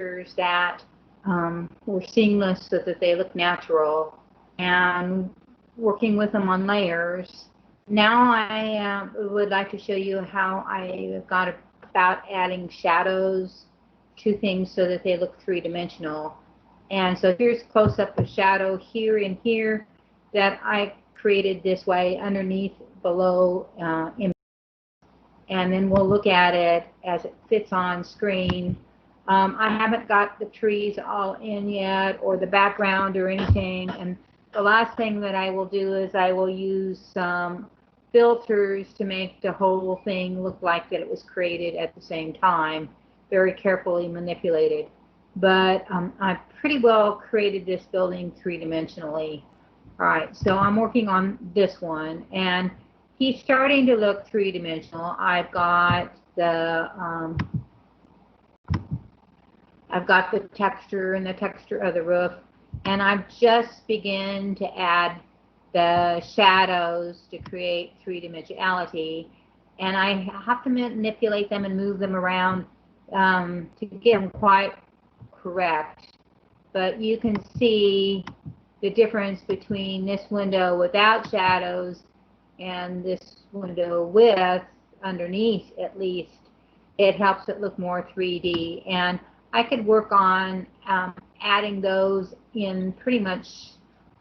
textures that were seamless so that they look natural, and working with them on layers. Now I would like to show you how I got about adding shadows to things so that they look three-dimensional. And so here's close-up of shadow here and here that I created this way underneath, below, and then we'll look at it as it fits on screen. I haven't got the trees all in yet, or the background or anything, and the last thing that I will do is I will use some filters to make the whole thing look like that it was created at the same time, very carefully manipulated. But I've pretty well created this building three-dimensionally. All right, so I'm working on this one, and he's starting to look three-dimensional. I've got the texture and the texture of the roof, and I've just begun to add the shadows to create three-dimensionality, and I have to manipulate them and move them around to get them quite correct. But you can see the difference between this window without shadows and this window with, underneath at least. It helps it look more 3D, and I could work on adding those in pretty much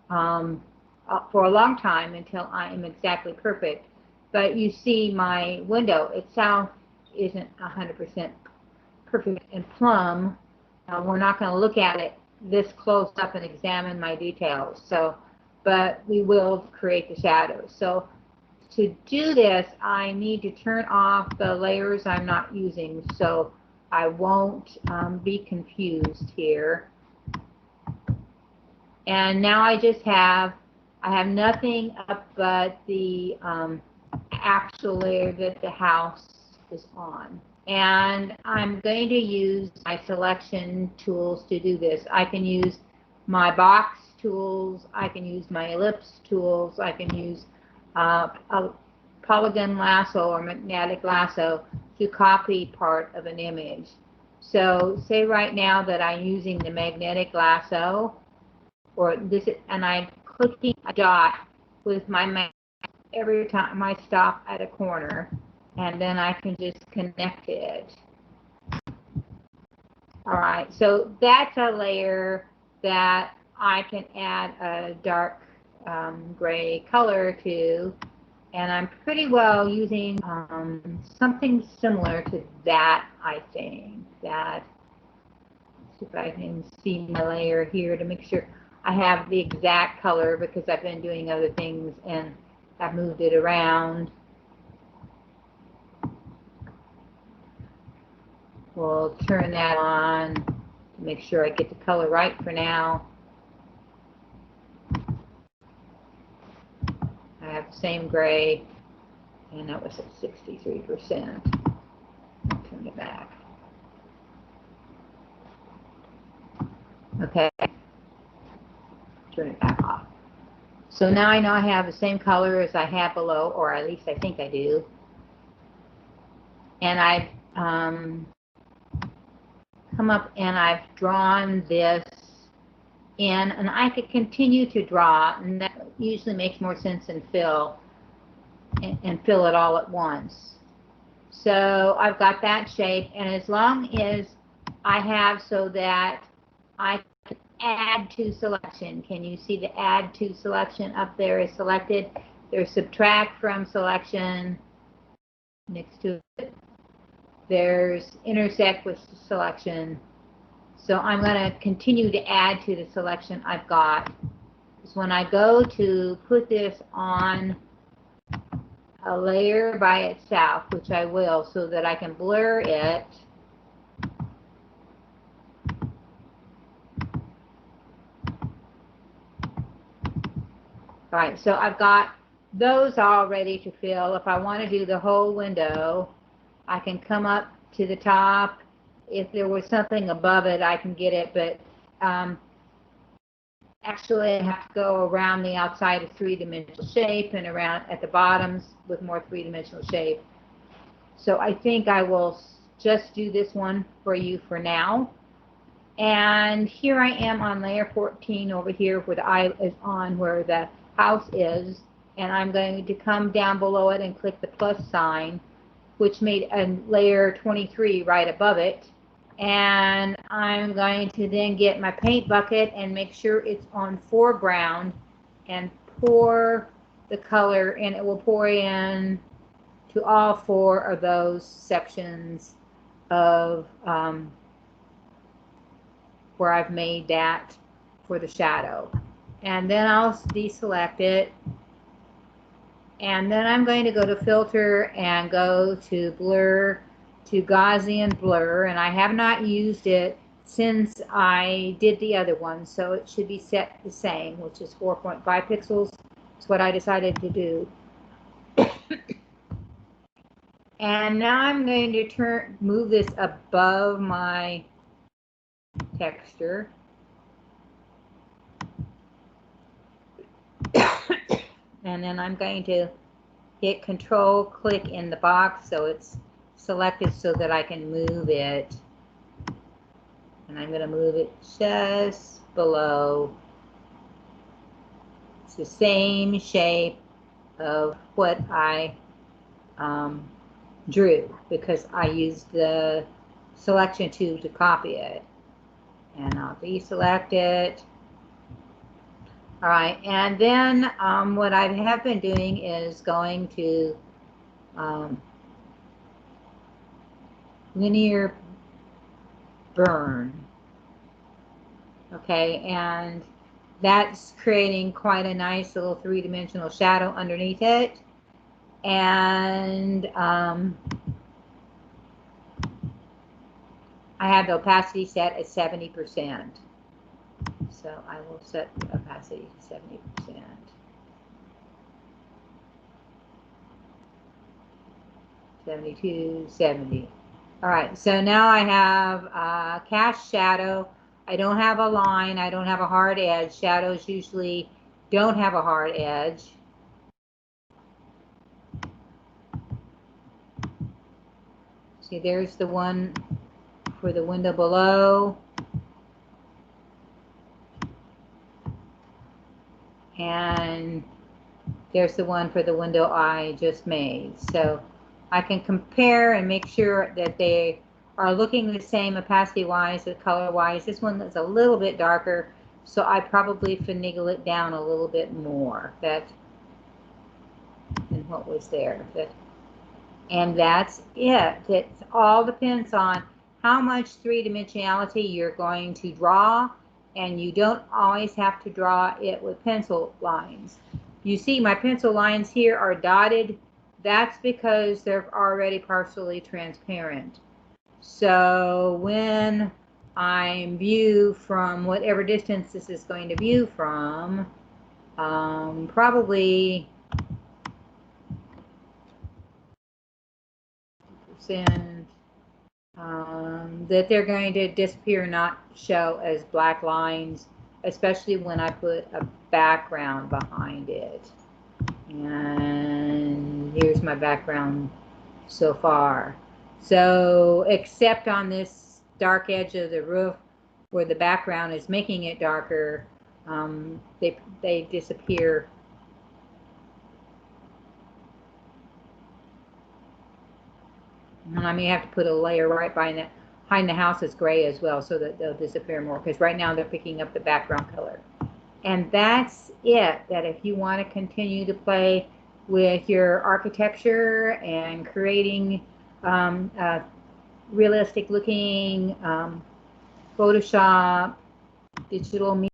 for a long time until I am exactly perfect. But you see my window itself isn't 100% perfect and plumb. We're not going to look at it this close up and examine my details. So, but we will create the shadows. So to do this, I need to turn off the layers I'm not using, so I won't be confused here. And now I have nothing up but the actual layer that the house is on. And I'm going to use my selection tools to do this. I can use my box tools, I can use my ellipse tools, I can use a polygon lasso or magnetic lasso to copy part of an image. So say right now that I'm using the magnetic lasso, or this, and I'm clicking a dot with my mouse every time I stop at a corner, and then I can just connect it. All right, so that's a layer that I can add a dark gray color to, and I'm pretty well using something similar to that, I think. Let's see if I can see my layer here to make sure I have the exact color, because I've been doing other things and I've moved it around. We'll turn that on to make sure I get the color right for now. I have the same gray, and that was at 63%. I'll turn it back. Okay. Turn it back off. So now I know I have the same color as I have below, or at least I think I do. And I've come up and I've drawn this in, and I could continue to draw, and that usually makes more sense than fill it all at once. So I've got that shape, and as long as I have so that I can add to selection. Can you see the add to selection up there is selected? There's subtract from selection next to it. There's intersect with selection. So I'm going to continue to add to the selection I've got. So when I go to put this on a layer by itself, which I will, so that I can blur it, all right, so I've got those all ready to fill. If I want to do the whole window, I can come up to the top. If there was something above it, I can get it, but actually I have to go around the outside of three-dimensional shape and around at the bottoms with more three-dimensional shape. So I think I will just do this one for you for now. And here I am on layer 14 over here where the eye is on where the house is. And I'm going to come down below it and click the plus sign, which made a layer 23 right above it. And I'm going to then get my paint bucket and make sure it's on foreground and pour the color, and it will pour in to all 4 of those sections of where I've made that for the shadow. And then I'll deselect it. And then I'm going to go to filter and go to blur, to Gaussian blur, and I have not used it since I did the other one, so it should be set the same, which is 4.5 pixels. That's what I decided to do. And now I'm going to move this above my texture. And then I'm going to hit Control, click in the box so it's selected so that I can move it. And I'm going to move it just below. It's the same shape of what I drew because I used the selection tool to copy it. And I'll deselect it. All right, and then what I have been doing is going to linear burn. Okay, and that's creating quite a nice little 3-dimensional shadow underneath it. And I have the opacity set at 70%. So I will set the opacity to 70%. $72, $70. All right, so now I have cast shadow. I don't have a line. I don't have a hard edge. Shadows usually don't have a hard edge. See, there's the one for the window below. And there's the one for the window I just made. So I can compare and make sure that they are looking the same opacity-wise and color-wise. This one is a little bit darker, so I probably finagle it down a little bit more than what was there. And that's it. It all depends on how much 3-dimensionality you're going to draw, and you don't always have to draw it with pencil lines. You see my pencil lines here are dotted. That's because they're already partially transparent. So when I view from whatever distance this is going to view from, probably that they're going to disappear, not show as black lines, especially when I put a background behind it. And here's my background so far. So except on this dark edge of the roof where the background is making it darker, they disappear. And I may have to put a layer right behind the house that's gray as well so that they'll disappear more, because right now they're picking up the background color. And that's it. That if you want to continue to play with your architecture and creating realistic looking Photoshop, digital media,